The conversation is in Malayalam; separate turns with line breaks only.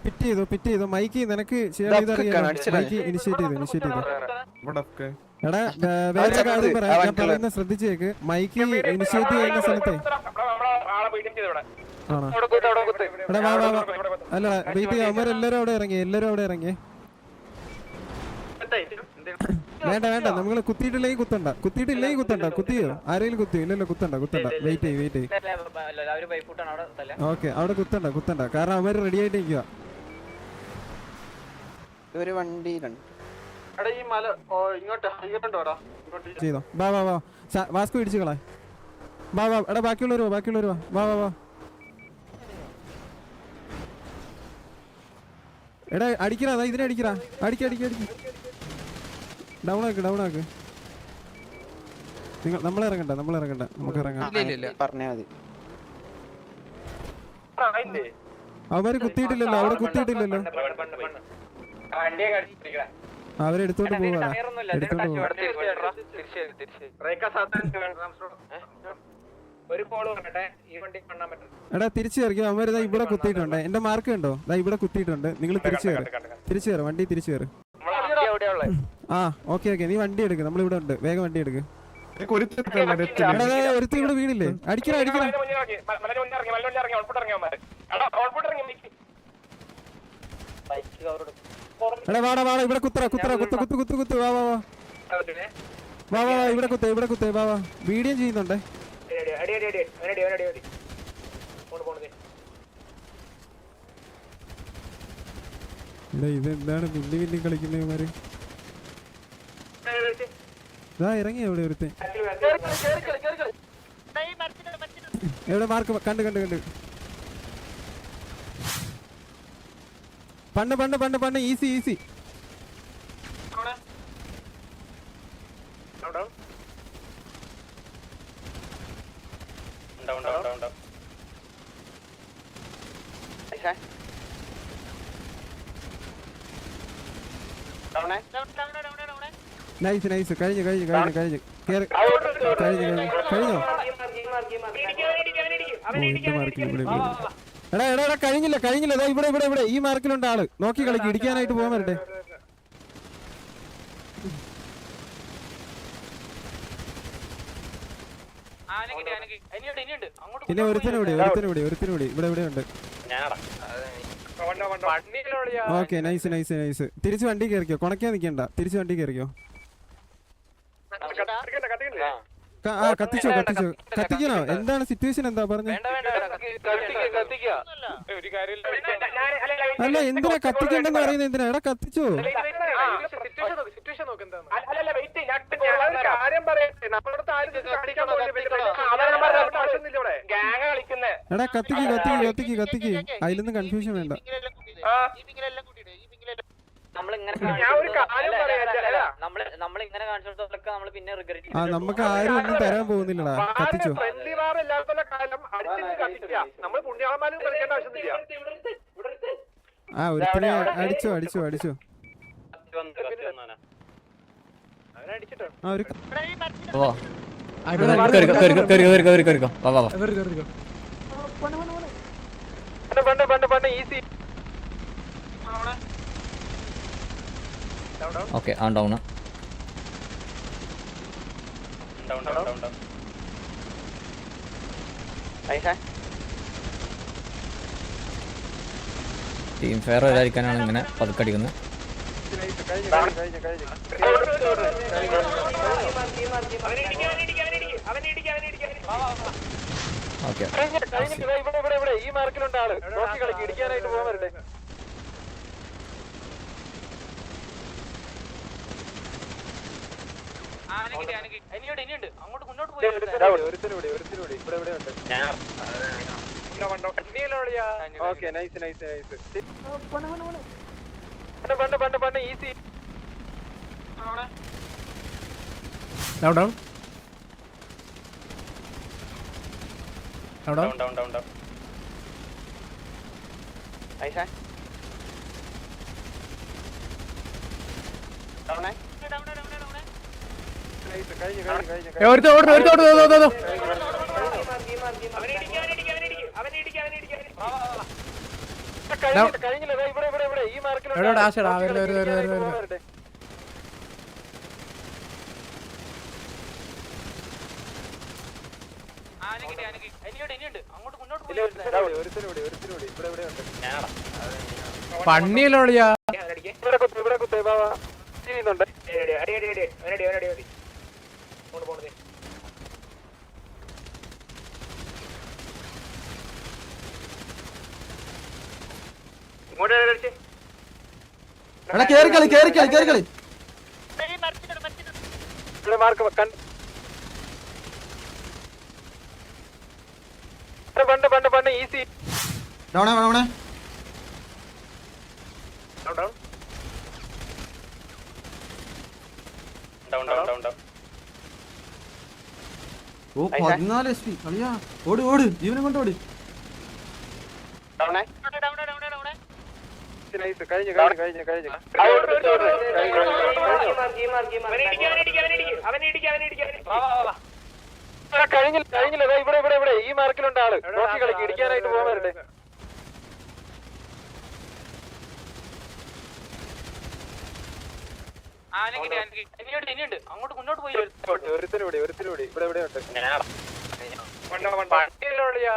പിറ്റ് ചെയ്തോ മൈക്ക് നിനക്ക് മൈക്ക് ഇനിഷ്യേറ്റ് ചെയ്തു എടാ വേറെ കാര്യം പറയാം ഞാൻ പറയുന്ന ശ്രദ്ധിച്ചേക്ക് മൈക്ക് ഇനിഷ്യേറ്റ് ചെയ്യുന്ന സ്ഥലത്തെ ആണോ എടാ വാ വാ വാ അല്ല വെയിറ്റ് ചെയ്യാം അവരെല്ലാരും അവിടെ ഇറങ്ങി വേണ്ട നമ്മള് കുത്തിയിട്ടില്ലെങ്കിൽ കുത്തണ്ട കുത്തിയോ ആരെങ്കിലും കുത്തിയോ ഇല്ലല്ലോ കുത്തണ്ട വെയിറ്റ് ചെയ്യ് ഓക്കെ അവിടെ കുത്തണ്ട കാരണം അവര് റെഡി ആയിട്ട് നിൽക്കുക ചെയ്തോ വാ വാസ്കോ ഇടിച്ചു കളാ വാ എടാ ബാക്കിയുള്ളവര് വാ എടാ അടിക്കടാ ഇതിനെ അടിക്കടാ അടിക്ക് ഡൗൺ ആക്ക് നിങ്ങൾ നമ്മളിറങ്ങണ്ട നമുക്ക് ഇറങ്ങാം
പറഞ്ഞാ മതി
അവര് കുത്തിയിട്ടില്ലല്ലോ അവിടെ കുത്തിയിട്ടില്ലല്ലോ അവരെടുത്തോണ്ട് പോവാ എടാ തിരിച്ചു കയറിക്കോ അവര് ഇവിടെ കുത്തിയിട്ടുണ്ട് എന്റെ മാർക്ക് ഉണ്ടോ ഇവിടെ കുത്തിയിട്ടുണ്ട് നിങ്ങൾ തിരിച്ചു കയറ് വണ്ടി തിരിച്ചു കയറ് ആ ഓക്കെ നീ വണ്ടി എടുക്ക് നമ്മളിവിടെ ഉണ്ട് വേഗം വണ്ടി എടുക്ക് ഒരുത്തി ഇവിടെ വീണില്ലേ അടിക്കണ എടാ വാടാ ഇവിടെ കുത്ത് വാ ഇവിടെ കുത്തേ വാ വീഡിയോ ചെയ്യുന്നുണ്ടേ ഇതെന്താണ് പിന്നെ കളിക്കുന്നവന്മാര് ഇറങ്ങി എവിടെ ഒരുത്തെ എവിടെ മാർക്ക് കണ്ട് പണ്ട് ഈസി നൈസ് കഴിഞ്ഞു എടാ കഴിഞ്ഞില്ല ഇവിടെ ഈ മാർക്കിലുണ്ട് ആള് നോക്കി കളിക്ക് ഇടിക്കാനായിട്ട് പോകാൻ വരട്ടെ പിന്നെ ഒരുത്തിനൂടി ഇവിടെ ഉണ്ട് ഓക്കെ നൈസ് തിരിച്ച് വണ്ടി കയറിക്കോ കൊണക്കാൻ നിക്കണ്ട തിരിച്ച് വണ്ടി കയറിക്കോ കത്തിക്കണോ എന്താണ് സിറ്റുവേഷൻ എന്താ പറഞ്ഞു അല്ല എന്തിനാ കത്തിക്കണ്ടെന്ന് പറയുന്നത് എന്തിനാ എടാ കത്തിച്ചോ എടാ കത്തിക്ക് അതിലൊന്നും കൺഫ്യൂഷൻ വേണ്ട നമുക്ക് ആരും ഒന്നും തരാൻ പോകുന്നില്ലടാ കത്തിച്ചോ ഒരുത്തിനെ അടിച്ചോ
ഓക്കെ ആ ഡൗൺ ടീം ഫെയർ വരാതിരിക്കാനാണ് ഇങ്ങനെ പതുക്കടിക്കുന്നത്. ഓക്കെ
ഈ മാർക്കിലുണ്ട് ആള് നോക്കി കളിക്ക് ഇടിക്കാനായിട്ട് പോകാൻ വരട്ടെ.
പണ്ണിയല്ലോളിയാ
കേറി കളി
പണ്ട് ഈസി
ഡൗണേ ഓ 14 SP കളിയാ ഓട് ജീവനെ കൊണ്ട് ഓട്
കഴിഞ്ഞില്ല ഇവിടെ ഈ മാർക്കിലുണ്ട് ആള് നോക്കി കളിക്ക് ഇടിക്കാനായിട്ട് പോകാൻ വരട്ടെ അങ്ങോട്ട് മുന്നോട്ട് പോയി ഒരുത്തരൂടി ഇവിടെ ഉണ്ട്